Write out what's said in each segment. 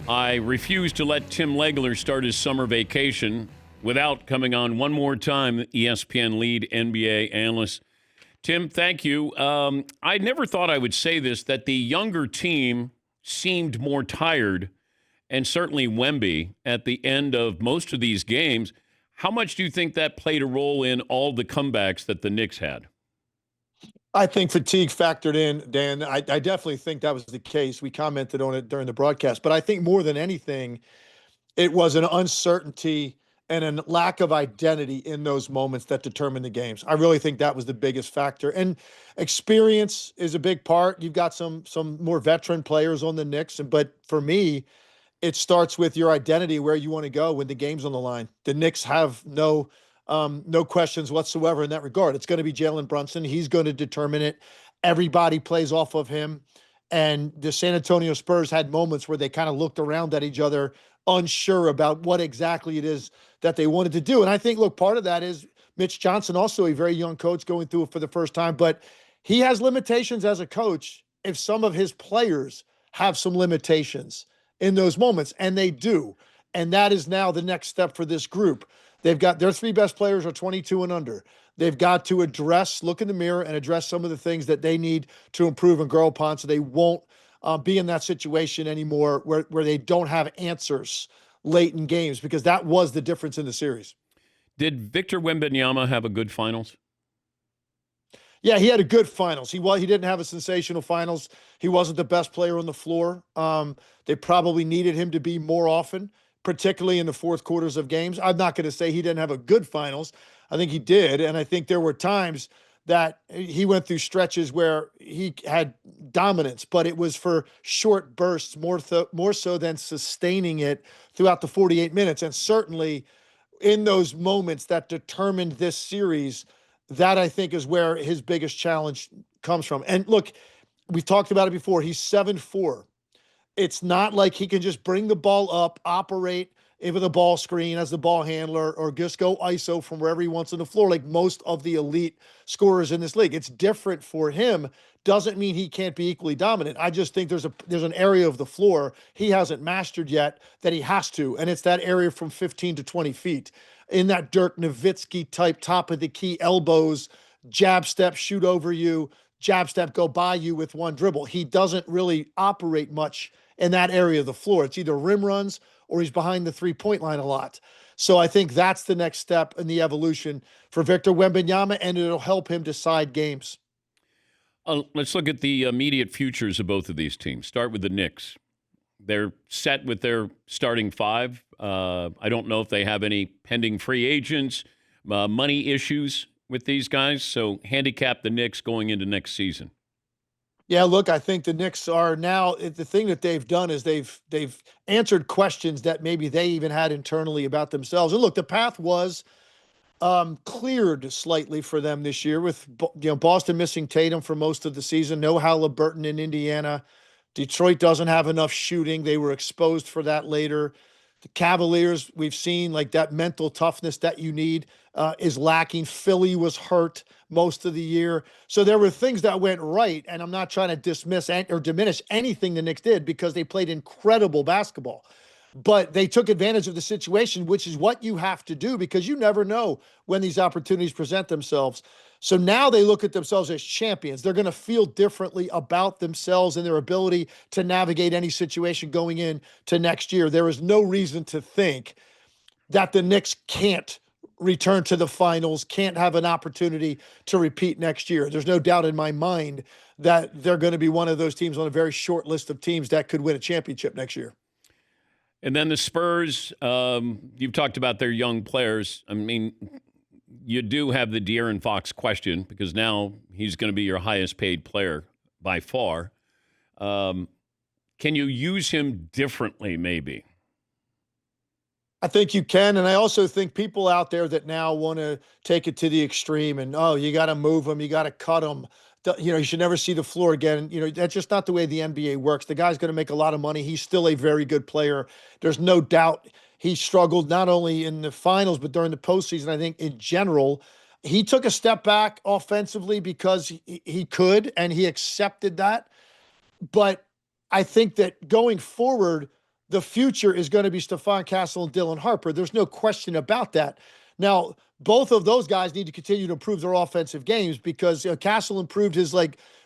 I refuse to let Tim Legler start his summer vacation without coming on one more time, ESPN lead NBA analyst. Tim, thank you. I never thought I would say this, that the younger team seemed more tired, and certainly Wemby at the end of most of these games. How much do you think that played a role in all the comebacks that the Knicks had? I think fatigue factored in, Dan. I definitely think that was the case. We commented on it during the broadcast. But I think more than anything, it was an uncertainty and a lack of identity in those moments that determined the games. I really think that was the biggest factor. And experience is a big part. You've got some more veteran players on the Knicks. But for me, it starts with your identity, where you want to go when the game's on the line. The Knicks have no questions whatsoever in that regard. It's going to be Jalen Brunson. He's going to determine it. Everybody plays off of him. And the San Antonio Spurs had moments where they kind of looked around at each other, unsure about what exactly it is that they wanted to do. And I think, look, part of that is Mitch Johnson, also a very young coach going through it for the first time, but he has limitations as a coach if some of his players have some limitations in those moments, and they do. And that is now the next step for this group. They've got their three best players are 22 and under. They've got to look in the mirror and address some of the things that they need to improve and grow upon, so they won't be in that situation anymore where they don't have answers late in games, because that was the difference in the series. Did Victor Wembanyama have a good finals? Yeah, he had a good finals. He didn't have a sensational finals. He wasn't the best player on the floor. They probably needed him to be more often, particularly in the fourth quarters of games. I'm not going to say he didn't have a good finals. I think he did. And I think there were times that he went through stretches where he had dominance, but it was for short bursts more so than sustaining it throughout the 48 minutes. And certainly in those moments that determined this series, that I think is where his biggest challenge comes from. And look, we've talked about it before. He's 7'4". It's not like he can just bring the ball up, operate into the ball screen as the ball handler, or just go ISO from wherever he wants on the floor like most of the elite scorers in this league. It's different for him. Doesn't mean he can't be equally dominant. I just think there's an area of the floor he hasn't mastered yet that he has to, and it's that area from 15 to 20 feet. In that Dirk Nowitzki type, top of the key elbows, jab step, shoot over you, jab step, go by you with one dribble. He doesn't really operate much in that area of the floor. It's either rim runs or he's behind the three-point line a lot. So I think that's the next step in the evolution for Victor Wembanyama, and it'll help him decide games. Let's look at the immediate futures of both of these teams. Start with the Knicks. They're set with their starting five. I don't know if they have any pending free agents, money issues with these guys. So handicap the Knicks going into next season. Yeah, look, I think the Knicks are now, the thing that they've done is they've answered questions that maybe they even had internally about themselves. And look, the path was cleared slightly for them this year with Boston missing Tatum for most of the season. No Halliburton in Indiana. Detroit doesn't have enough shooting. They were exposed for that later. The Cavaliers, we've seen like that mental toughness that you need is lacking. Philly was hurt most of the year. So there were things that went right, and I'm not trying to dismiss or diminish anything the Knicks did, because they played incredible basketball. But they took advantage of the situation, which is what you have to do, because you never know when these opportunities present themselves. So now they look at themselves as champions. They're going to feel differently about themselves and their ability to navigate any situation going into next year. There is no reason to think that the Knicks can't return to the finals, can't have an opportunity to repeat next year. There's no doubt in my mind that they're going to be one of those teams on a very short list of teams that could win a championship next year. And then the Spurs, you've talked about their young players. I mean, you do have the De'Aaron Fox question, because now he's going to be your highest paid player by far. Can you use him differently, maybe? I think you can. And I also think people out there that now want to take it to the extreme and, you got to move him, you got to cut him. You should never see the floor again. That's just not the way the NBA works. The guy's going to make a lot of money. He's still a very good player. There's no doubt he struggled not only in the finals, but during the postseason. I think in general, he took a step back offensively because he could, and he accepted that. But I think that going forward, the future is going to be Stephon Castle and Dylan Harper. There's no question about that. Now, both of those guys need to continue to improve their offensive games because Castle improved his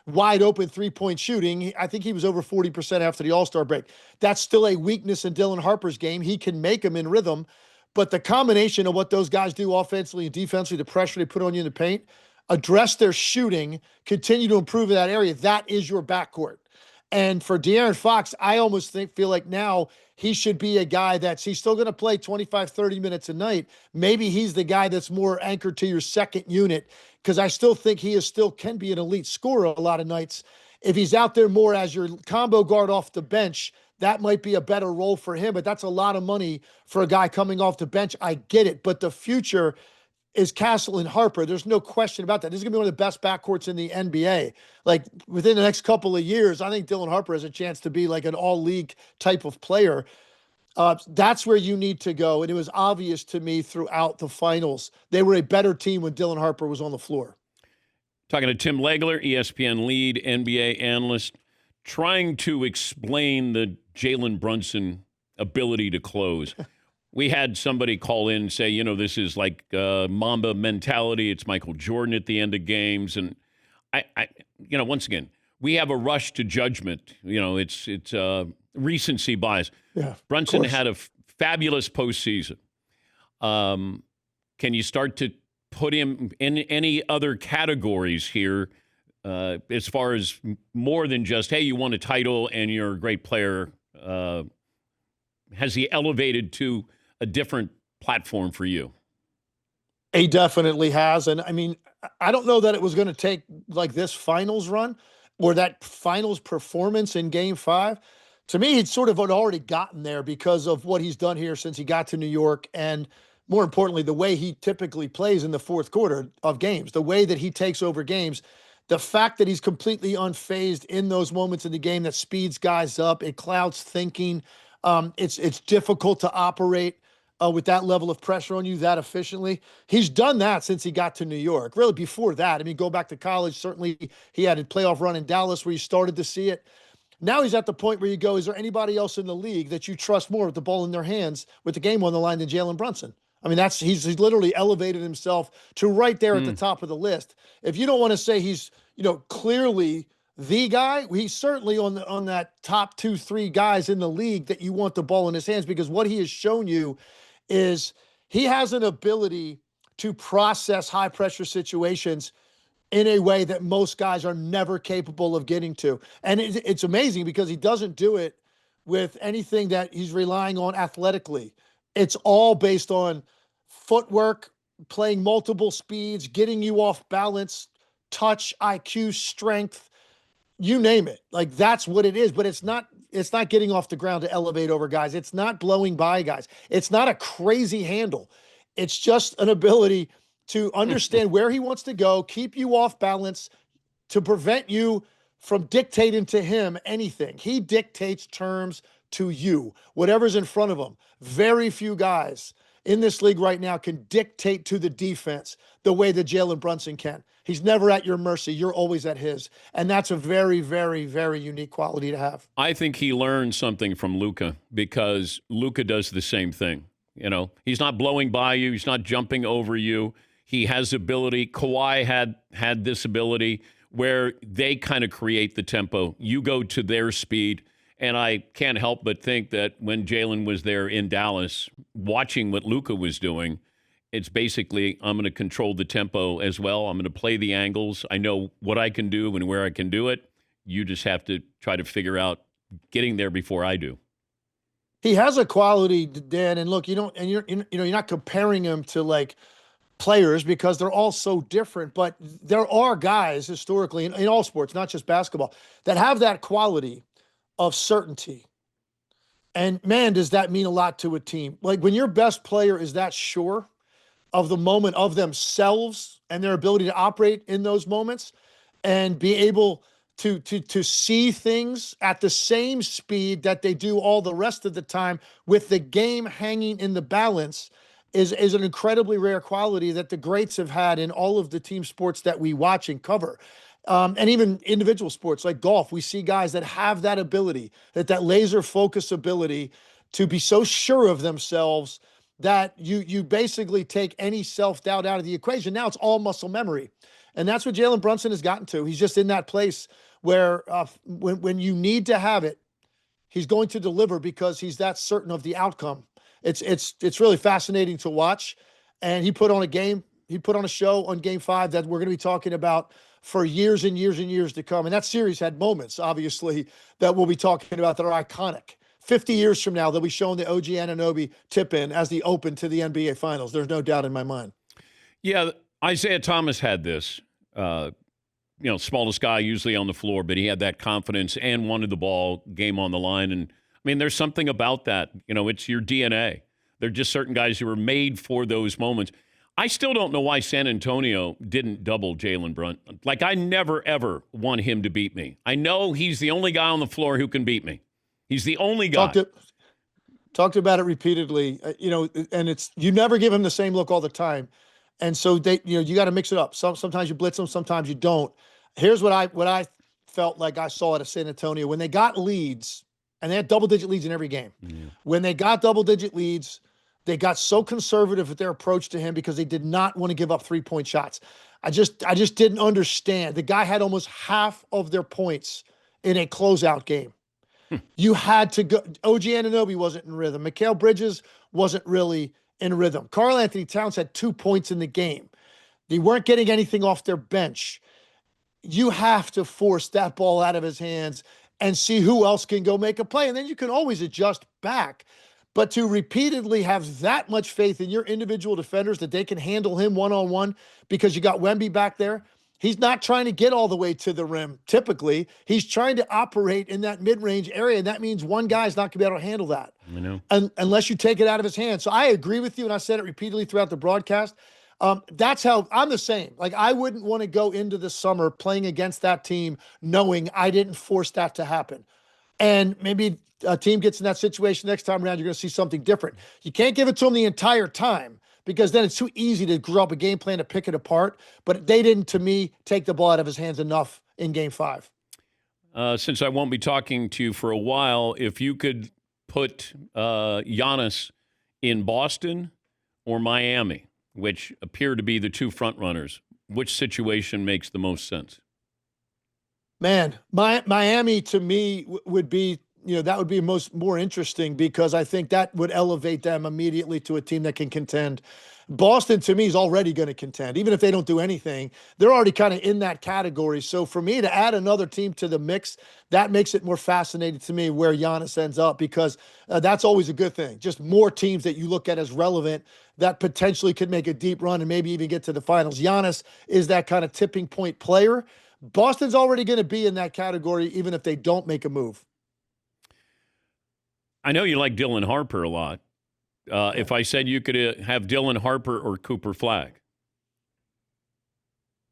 wide open 3-point shooting. I think he was over 40% after the All-Star break. That's still a weakness in Dylan Harper's game. He can make them in rhythm, but the combination of what those guys do offensively and defensively, the pressure they put on you in the paint, address their shooting, continue to improve in that area, that is your backcourt. And for De'Aaron Fox, I almost feel like now he should be a guy he's still going to play 25, 30 minutes a night. Maybe he's the guy that's more anchored to your second unit because I still think he can be an elite scorer a lot of nights. If he's out there more as your combo guard off the bench, that might be a better role for him, but that's a lot of money for a guy coming off the bench. I get it, but the future is Castle and Harper. There's no question about that. This is going to be one of the best backcourts in the NBA. Within the next couple of years, I think Dylan Harper has a chance to be an all-league type of player. That's where you need to go. And it was obvious to me throughout the finals. They were a better team when Dylan Harper was on the floor. Talking to Tim Legler, ESPN lead NBA analyst, trying to explain the Jalen Brunson ability to close. We had somebody call in and say, this is like Mamba mentality. It's Michael Jordan at the end of games. And I once again, we have a rush to judgment. It's recency bias. Yeah, Brunson had a fabulous postseason. Can you start to put him in any other categories here as far as more than just, hey, you won a title and you're a great player? Has he elevated to a different platform for you? He definitely has. And I mean, I don't know that it was going to take this finals run or that finals performance in Game 5. To me, he'd sort of already gotten there because of what he's done here since he got to New York. And more importantly, the way he typically plays in the fourth quarter of games, the way that he takes over games, the fact that he's completely unfazed in those moments in the game that speeds guys up, it clouds thinking. It's difficult to operate with that level of pressure on you that efficiently. He's done that since he got to New York. Really, before that, I mean, go back to college. Certainly, he had a playoff run in Dallas where you started to see it. Now he's at the point where you go, is there anybody else in the league that you trust more with the ball in their hands with the game on the line than Jalen Brunson? I mean, he's literally elevated himself to right there at the top of the list. If you don't want to say he's, clearly the guy, he's certainly on that top 2-3 guys in the league that you want the ball in his hands, because what he has shown you is he has an ability to process high pressure situations in a way that most guys are never capable of getting to. And it's amazing because he doesn't do it with anything that he's relying on athletically. It's all based on footwork, playing multiple speeds, getting you off balance, touch, IQ, strength, you name it. That's what it is, but it's not getting off the ground to elevate over guys. It's not blowing by guys. It's not a crazy handle. It's just an ability to understand where he wants to go, keep you off balance, to prevent you from dictating to him anything. He dictates terms to you, whatever's in front of him. Very few guys in this league right now can dictate to the defense the way that Jalen Brunson can. He's never at your mercy. You're always at his. And that's a very, very, very unique quality to have. I think he learned something from Luka, because Luka does the same thing. He's not blowing by you. He's not jumping over you. He has ability. Kawhi had this ability where they kind of create the tempo. You go to their speed. And I can't help but think that when Jalen was there in Dallas, watching what Luka was doing, it's basically, I'm going to control the tempo as well. I'm going to play the angles. I know what I can do and where I can do it. You just have to try to figure out getting there before I do. He has a quality, Dan, and look, you're not comparing him to players because they're all so different, but there are guys historically in all sports, not just basketball, that have that quality of certainty. And man, does that mean a lot to a team. When your best player is that sure of the moment of themselves and their ability to operate in those moments and be able to see things at the same speed that they do all the rest of the time with the game hanging in the balance is an incredibly rare quality that the greats have had in all of the team sports that we watch and cover. And even individual sports like golf, we see guys that have that ability, that laser focus ability to be so sure of themselves that you basically take any self-doubt out of the equation. Now it's all muscle memory. And that's what Jalen Brunson has gotten to. He's just in that place where when you need to have it, he's going to deliver because he's that certain of the outcome. It's really fascinating to watch. And he put on a game, he put on a show on Game 5 that we're going to be talking about for years and years and years to come. And that series had moments, obviously, that we'll be talking about that are iconic. 50 years from now, they'll be showing the OG Anunoby tip-in as the open to the NBA Finals. There's no doubt in my mind. Yeah, Isaiah Thomas had this. Smallest guy usually on the floor, but he had that confidence and wanted the ball, game on the line. And, I mean, there's something about that. It's your DNA. There are just certain guys who are made for those moments. I still don't know why San Antonio didn't double Jaylen Brunson. Like, I never, ever want him to beat me. I know he's the only guy on the floor who can beat me. He's the only guy. Talked about it repeatedly, and you never give him the same look all the time. And so you got to mix it up. Sometimes you blitz them, sometimes you don't. Here's what I felt like I saw at San Antonio when they got leads, and they had double-digit leads in every game. Yeah. When they got double-digit leads, they got so conservative with their approach to him because they did not want to give up three-point shots. I just didn't understand. The guy had almost half of their points in a closeout game. You had to go. OG Anunoby wasn't in rhythm. Mikal Bridges wasn't really in rhythm. Karl Anthony Towns had 2 points in the game. They weren't getting anything off their bench. You have to force that ball out of his hands and see who else can go make a play. And then you can always adjust back. But to repeatedly have that much faith in your individual defenders that they can handle him one-on-one because you got Wemby back there, he's not trying to get all the way to the rim, typically. He's trying to operate in that mid-range area, and that means one guy's not going to be able to handle that. I know. Unless you take it out of his hands. So I agree with you, and I said it repeatedly throughout the broadcast. That's how I'm the same. Like, I wouldn't want to go into the summer playing against that team knowing I didn't force that to happen. And maybe a team gets in that situation next time around, you're going to see something different. You can't give it to them the entire time, because then it's too easy to draw up a game plan to pick it apart. But they didn't, to me, take the ball out of his hands enough in Game 5. Since I won't be talking to you for a while, if you could put Giannis in Boston or Miami, which appear to be the two front runners, which situation makes the most sense? Man, Miami to me would be, that would be more interesting, because I think that would elevate them immediately to a team that can contend. Boston to me is already going to contend. Even if they don't do anything, they're already kind of in that category. So for me to add another team to the mix, that makes it more fascinating to me where Giannis ends up, because that's always a good thing. Just more teams that you look at as relevant that potentially could make a deep run and maybe even get to the finals. Giannis is that kind of tipping point player. Boston's already going to be in that category, even if they don't make a move. I know you like Dylan Harper a lot. If I said you could have Dylan Harper or Cooper Flagg.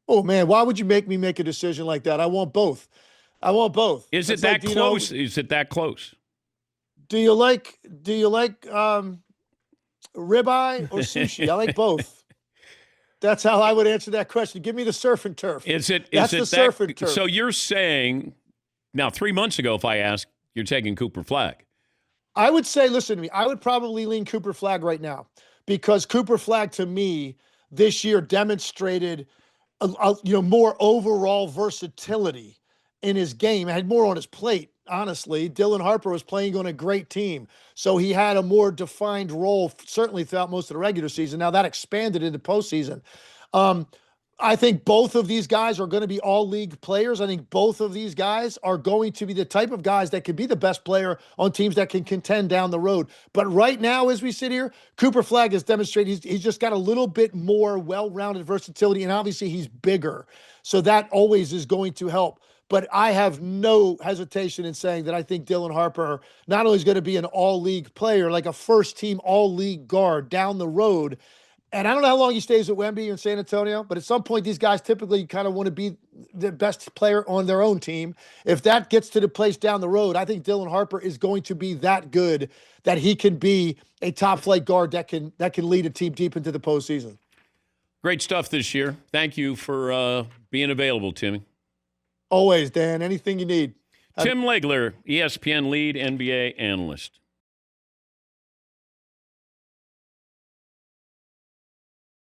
Oh, man, why would you make me make a decision like that? I want both. Is it that close? Is it that close? Do you like ribeye or sushi? I like both. That's how I would answer that question. Give me the surf and turf. That's the surf and turf. So you're saying, now 3 months ago, if I asked, you're taking Cooper Flagg. I would say, listen to me, I would probably lean Cooper Flagg right now, because Cooper Flagg to me this year demonstrated more overall versatility in his game. He had more on his plate, honestly. Dylan Harper was playing on a great team, so he had a more defined role, certainly throughout most of the regular season. Now that expanded into postseason. I think both of these guys are going to be all-league players. I think both of these guys are going to be the type of guys that could be the best player on teams that can contend down the road. But right now, as we sit here, Cooper Flagg has demonstrated he's just got a little bit more well-rounded versatility, and obviously he's bigger. So that always is going to help. But I have no hesitation in saying that I think Dylan Harper not only is going to be an all-league player, like a first-team all-league guard down the road. And I don't know how long he stays at Wemby in San Antonio, but at some point these guys typically kind of want to be the best player on their own team. If that gets to the place down the road, I think Dylan Harper is going to be that good that he can be a top-flight guard that can lead a team deep into the postseason. Great stuff this year. Thank you for being available, Timmy. Always, Dan. Anything you need. Tim Legler, ESPN lead NBA analyst.